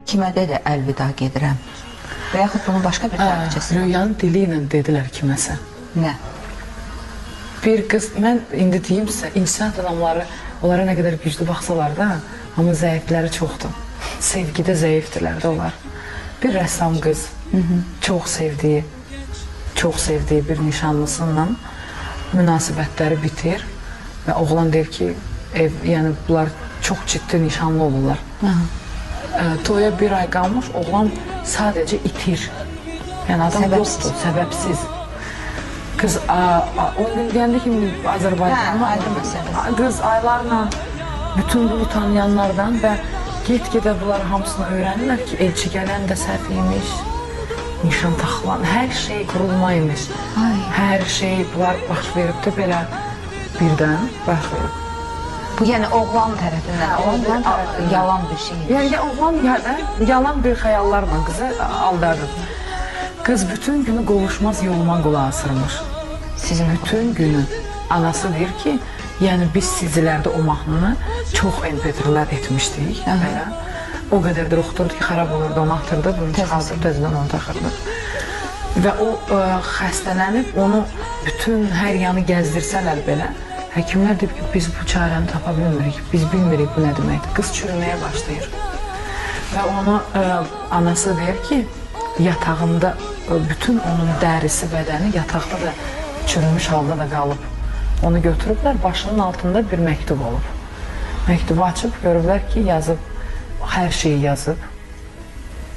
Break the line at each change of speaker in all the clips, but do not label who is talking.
Kimə dedi əlvida gedirəm? Və yaxud bunun başqa bir tarixçəsi?
Rüyanın dili ilə dedilər kiməsə.
Nə?
Bir qız, mən indi deyim sizə, insan adamları onlara nə qədər güclü baxsalar da, amma zəifləri çoxdur. Sevgidə zəifdirlər də onlar. Bir rəssam qız, çox sevdiyi bir nişanlısıyla münasibətləri bitir və oğlan deyir ki, yəni bunlar çox ciddi nişanlı olurlar. Toya bir ay qalmış, oğlan sadəcə itir. Yəni adam yoxdur, səbəbsiz. Qız 10 gün deyəndə ki, Azərbaycanlı qız aylarla bütün bunu tanıyanlardan və get-gedə bunlar hamısını öyrənirlər ki, elçi gələn də səhv imiş, nişan taxılan, hər şey qurulma imiş. Hər şey bunlar baş verib də belə birdən baş verib.
Bu yəni oğlan tərəfindən, yalan bir şey.
Yəni oğlan yalan bir xəyallarla qızı aldarır. Qız bütün günü qovuşmaz yoluma qulaq asırmış.
Sizin
bütün günü. Anası deyir ki, yəni biz sizilərdə o mahnını çox MP3'lər etmişdik. O qədər də oxuturdu ki, xarab olurdu, onu atırdı, bunu çıxardı, təzədən onu taxırdı. Və o xəstələnib, onu bütün hər yanı gəzdirsələr belə, həkimlər deyib ki, biz bu çarəni tapa bilmirik, biz bilmirik bu nə deməkdir. Qız çürüməyə başlayır. Və ona anası deyir ki, yatağında bütün onun dərisi, bədəni yataqda da çürümüş halda da qalıb. Onu götürüblər, başının altında bir məktub olub. Məktubu açıb, görüblər ki, yazıb, hər şeyi yazıb.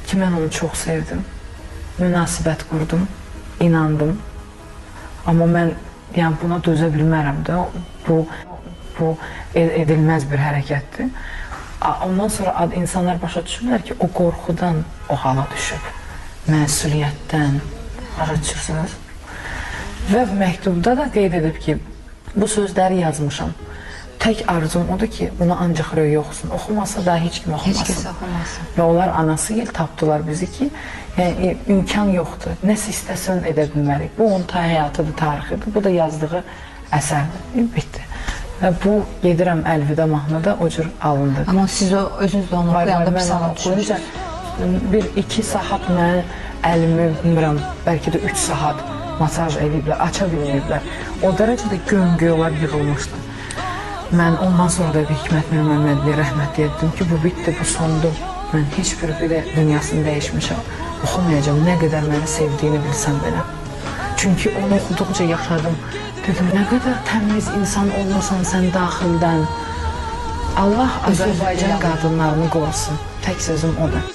Ki, mən onu çox sevdim, münasibət qurdum, inandım. Amma mən buna dözə bilmərəm də, bu edilməz bir hərəkətdir. Ondan sonra insanlar başa düşürlər ki, o qorxudan o hala düşüb, məsuliyyətdən, başa düşürsünüz. Və məktubda da qeyd edib ki, bu sözləri yazmışam. Tək arzum odur ki, bunu ancaq Röya oxusun. Oxumasa da heç kim oxumasın.
Heç kəs oxumasın.
Və onlar anası ilə tapdılar bizi ki, yəni imkan yoxdur. Nəsə istəsən edə bilmərik. Bu onun həyatıdır, tarixidir. Bu da yazdığı əsərdir. Bitdi. Və bu Gedirəm əlvida mahnı da o cür alındı.
Amma siz özünüz də onu oxuyanda bir sana düşünürsünüz.
Bir 2 saat mən əlimi, bilmirəm, bəlkə də 3 saat masaj ediblər, aça bilməyiblər. O dərəcədə göm-göy olar yığılmışdı. Mən ondan sonra da Hikmət Məmmədliyə rəhmət etdim ki, bu bitdi, bu sondu. Mən heç bir dünyasını dəyişmişəm. Oxumayacağım, nə qədər məni sevdiyini bilsəm belə. Çünki onu oxuduqca yaşadım. Dedim, nə qədər təmiz insan olmasan sən daxildən. Allah Azərbaycan qadınlarını qorusun. Tək sözüm odur.